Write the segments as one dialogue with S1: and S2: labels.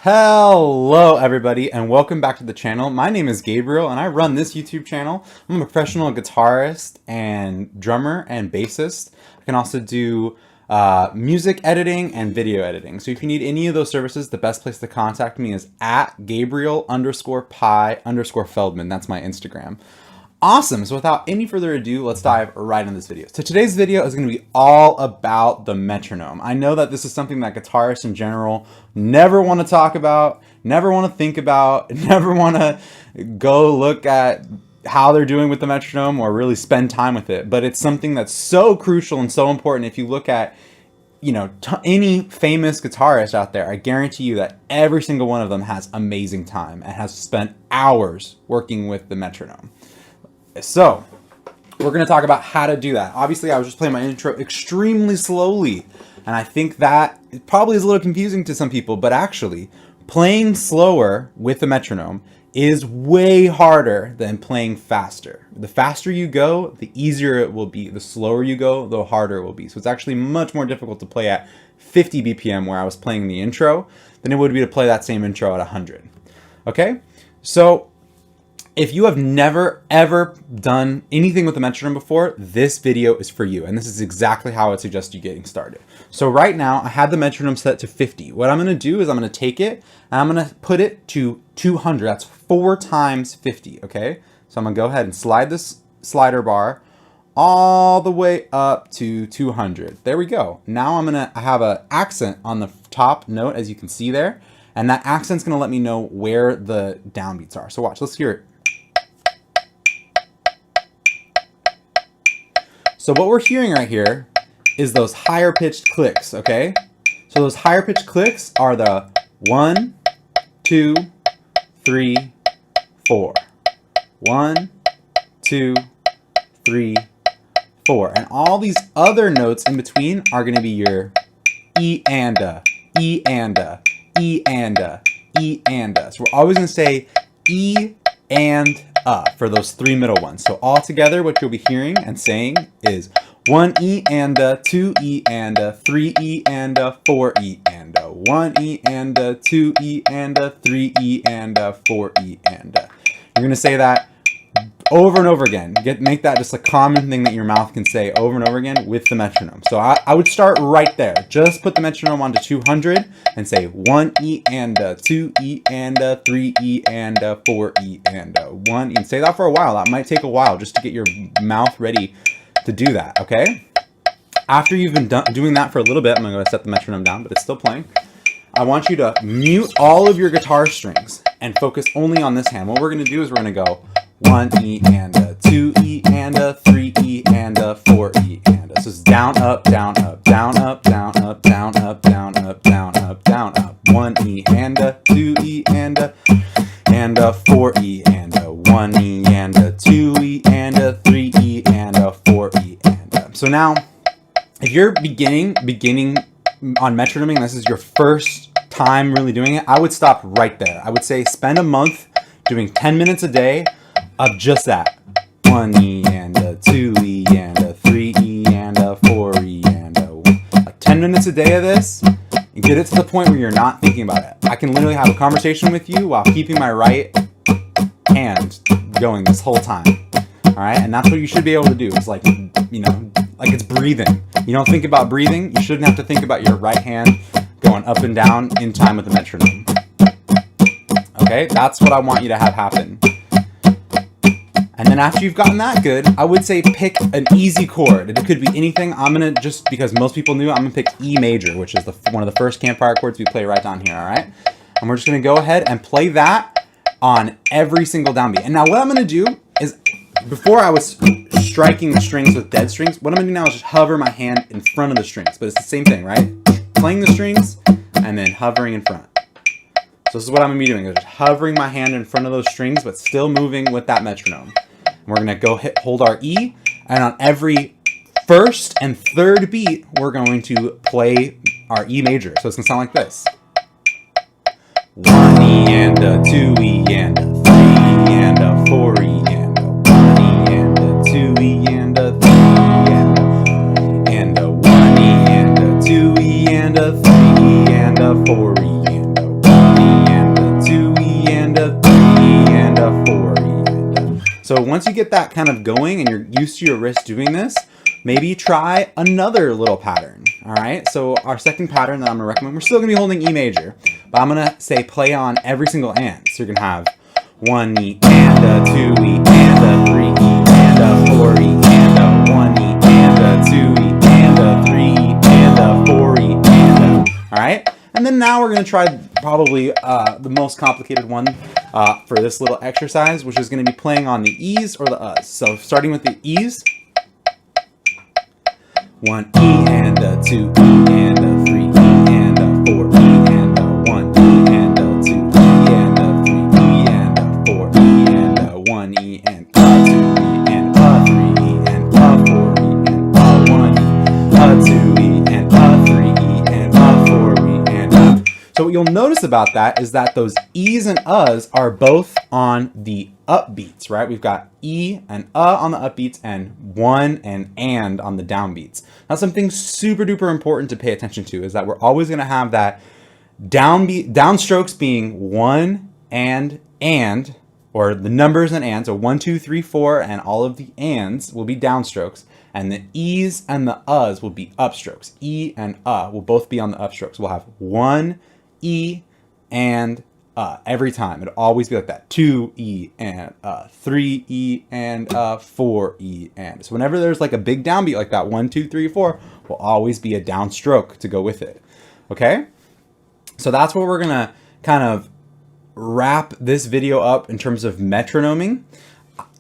S1: Hello everybody and welcome back to the channel. My name is Gabriel and I run this YouTube channel. I'm a professional guitarist and drummer and bassist. I can also do music editing and video editing. So if you need any of those services, the best place to contact me is at Gabriel_Pi_Feldman. That's my Instagram. Awesome. So without any further ado, let's dive right into this video. So today's video is going to be all about the metronome. I know that this is something that guitarists in general never want to talk about, never want to think about, never want to go look at how they're doing with the metronome or really spend time with it. But it's something that's so crucial and so important. If you look at, any famous guitarist out there, I guarantee you that every single one of them has amazing time and has spent hours working with the metronome. So we're going to talk about how to do that. Obviously, I was just playing my intro extremely slowly, and I think that it probably is a little confusing to some people, but actually playing slower with the metronome is way harder than playing faster. The faster you go, the easier it will be. The slower you go, the harder it will be. So it's actually much more difficult to play at 50 BPM where I was playing the intro than it would be to play that same intro at 100. Okay? So if you have never ever done anything with the metronome before, this video is for you. And this is exactly how I would suggest you getting started. So right now I had the metronome set to 50. What I'm going to do is I'm going to take it and I'm going to put it to 200. That's 4 times 50. Okay. So I'm going to go ahead and slide this slider bar all the way up to 200. There we go. Now I'm going to have an accent on the top note, as you can see there. And that accent's going to let me know where the downbeats are. So watch, let's hear it. So what we're hearing right here is those higher pitched clicks, okay? So those higher pitched clicks are the 1, 2, 3, 4. 1, 2, 3, 4. And all these other notes in between are going to be your E and a, E and a, E and a, E and a. So we're always going to say E and for those 3 middle ones. So all together, what you'll be hearing and saying is 1 E and a, 2 E and a, 3 E and a, 4 E and a, 1 E and a, 2 E and a, 3 E and a, 4 E and a. You're going to say that over and over again. Make that just a common thing that your mouth can say over and over again with the metronome. So I would start right there. Just put the metronome onto 200 and say 1 E and a, 2 E and a, 3 E and a, 4 E and a, 1 E. And say that for a while. That might take a while just to get your mouth ready to do that, okay? After you've been doing that for a little bit, I'm going to set the metronome down, but it's still playing. I want you to mute all of your guitar strings and focus only on this hand. What we're going to do is we're going to go 1 E and a, 2 E and a, 3 E and a, 4 E and a. So it's down, up, down, up, down, up, down, up, down, up, down, up, down, up, down, up. 1 E and a, 2 E and a, 4 E and a, 1 E and a, 2 E and a, 3 E and a, 4 E and a. So now, if you're beginning on metronoming, this is your first time really doing it, I would stop right there. I would say spend a month doing 10 minutes a day of just that. 1 E and a, 2 E and a, 3 E and a, 4 E and a. Like 10 minutes a day of this, and get it to the point where you're not thinking about it. I can literally have a conversation with you while keeping my right hand going this whole time. All right, and that's what you should be able to do. It's like, like it's breathing. You don't think about breathing, you shouldn't have to think about your right hand going up and down in time with the metronome. Okay, that's what I want you to have happen. And then after you've gotten that good, I would say pick an easy chord. It could be anything. I'm going to, just because most people knew, I'm going to pick E major, which is one of the first campfire chords we play right down here, all right? And we're just going to go ahead and play that on every single downbeat. And now what I'm going to do is, before I was striking the strings with dead strings, what I'm going to do now is just hover my hand in front of the strings. But it's the same thing, right? Playing the strings and then hovering in front. So this is what I'm going to be doing, is just hovering my hand in front of those strings, but still moving with that metronome. And we're going to go hold our E, and on every first and third beat, we're going to play our E major. So it's going to sound like this. 1 E and a, 2 E and a, 3 E and a, 4 E and a, 1 E and a, 2 E and a, 3 E and a, 1 E and a, 2 E and a, 3 E and a, 4 E and a, 1 E once you get that kind of going and you're used to your wrist doing this, maybe try another little pattern. All right, so our second pattern that I'm gonna recommend, we're still gonna be holding E major, but I'm gonna say play on every single and. So you're gonna have 1 E and a 2 E and a 3 E and a 4 E and a 1 E and a 2 E and a 3 E and a 4 E and a, all right? And then now we're gonna try probably the most complicated one for this little exercise, which is gonna be playing on the E's or the U's. So starting with the E's, 1 E and a 2 E and a 3 E and a 4 E and a 1 E and a 2 E and a 3 E and a 4 E and a 1 E and a 2 E and a 3 E and a 4 E and a 1 E, a 2 E and a 3 E and a 4 E and a. So what you'll notice about that is that those E's and U's are both on the upbeats, right? We've got E and on the upbeats and 1 and on the downbeats. Now something super duper important to pay attention to is that we're always going to have that downstrokes being 1 and, or the numbers and ands, so 1, 2, 3, 4, and all of the ands will be downstrokes, and the E's and the U's will be upstrokes. E and will both be on the upstrokes. We'll have 1 E and every time. It'll always be like that. 2 E and 3 E and 4 E and. So whenever there's like a big downbeat like that, 1, 2, 3, 4, will always be a downstroke to go with it. Okay? So that's what we're gonna kind of wrap this video up in terms of metronoming.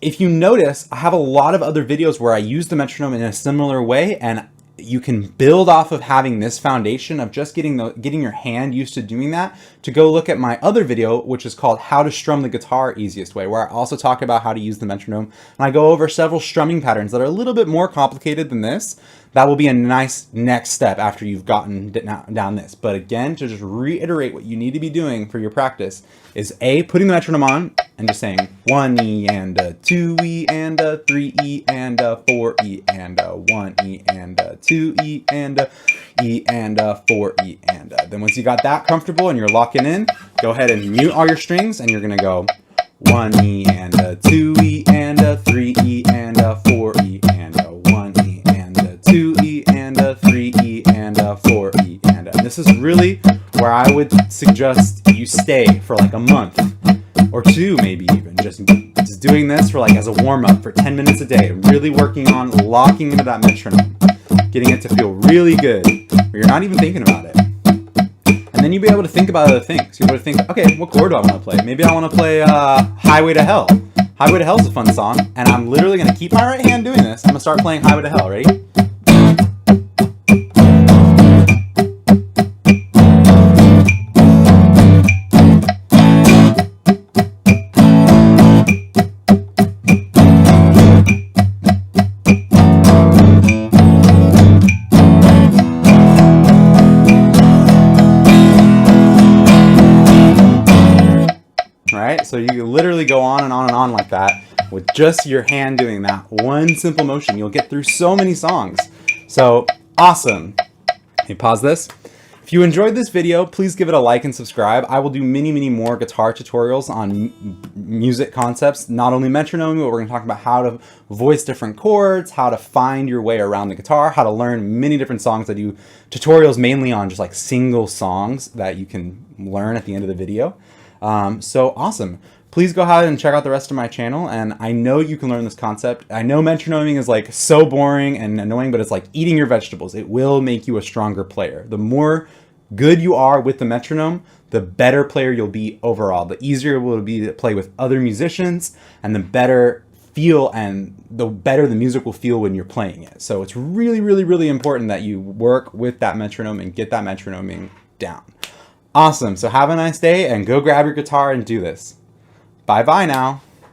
S1: If you notice, I have a lot of other videos where I use the metronome in a similar way, and you can build off of having this foundation of just getting your hand used to doing that, to go look at my other video, which is called How to Strum the Guitar Easiest Way, where I also talk about how to use the metronome, and I go over several strumming patterns that are a little bit more complicated than this. That will be a nice next step after you've gotten down this. But again, to just reiterate what you need to be doing for your practice is A, putting the metronome on and just saying 1 E and a 2 E and a 3 E and a 4 E and a 1 E and a 2 E and a E and a 4 E and a. Then once you got that comfortable and you're locking in, go ahead and mute all your strings, and you're gonna go 1 E and a 2 E and a 3 E and a 4 E and a 1 E and a 2 E and a 3 E and a 4 E and a. And this is really where I would suggest you stay for like a month or two, maybe even just doing this for like as a warm-up for 10 minutes a day, really working on locking into that metronome, getting it to feel really good where you're not even thinking about it. And then you'll be able to think about other things. You'll be able to think, okay, what chord do I want to play? Maybe I want to play Highway to Hell. Highway to Hell is a fun song, and I'm literally going to keep my right hand doing this. I'm going to start playing Highway to Hell. Ready? Right? So you can literally go on and on and on like that with just your hand doing that one simple motion. You'll get through so many songs. So awesome. Let me pause this. If you enjoyed this video, please give it a like and subscribe. I will do many more guitar tutorials on music concepts, not only metronome, but we're going to talk about how to voice different chords, how to find your way around the guitar, how to learn many different songs. I do tutorials mainly on just like single songs that you can learn at the end of the video. So awesome. Please go ahead and check out the rest of my channel, and I know you can learn this concept. I know metronoming is like so boring and annoying, but it's like eating your vegetables. It will make you a stronger player. The more good you are with the metronome, the better player you'll be overall. The easier it will be to play with other musicians, and the better feel and the better the music will feel when you're playing it. So it's really important that you work with that metronome and get that metronoming down. Awesome. So have a nice day and go grab your guitar and do this. Bye-bye now.